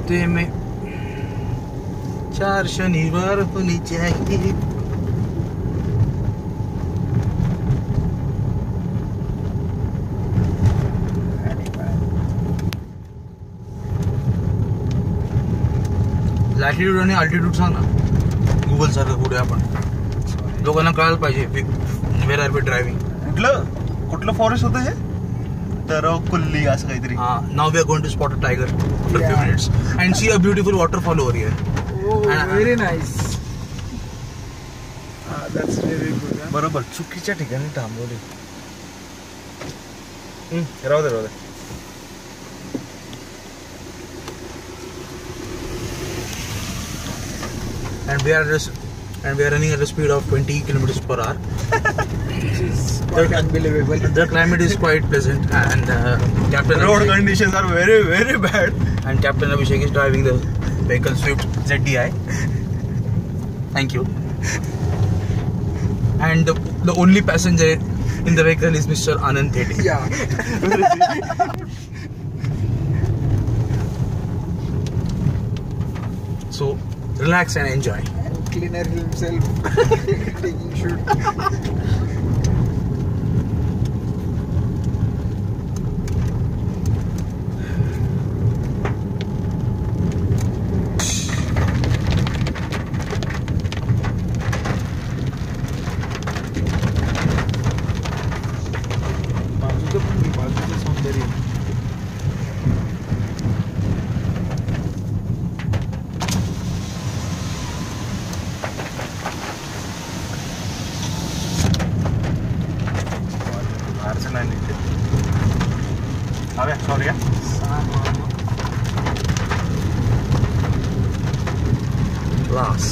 हफ्ते में 4 शनिवार होनी चाहिए। लॅटिट्यूड आणि अल्टिट्यूड सांग ना गुगल सारखं पुढे आपण लोकांना कळायला पाहिजे वेर आर वी ड्रायव्हिंग. कुठलं फॉरेस्ट होतं हे तर कुल्ली असं काहीतरी. नाव we are going to spot a tiger after few minutes and see a beautiful waterfall over here. Very nice. That's very good. बरोबर चुकीच्या ठिकाणी थांबवले. राहू दे. And we are running at a speed of 20 kilometers per hour. Which is quite unbelievable. The climate is quite pleasant and Captain road conditions are very very bad and Captain Abhishek is driving the vehicle Swift ZDI. Thank you. And the only passenger in the vehicle is Mr. Anand Thede. Yeah. So relax and enjoy. And cleaner himself taking shoot. बाजूचं सौंदर्य. Sorry. Class.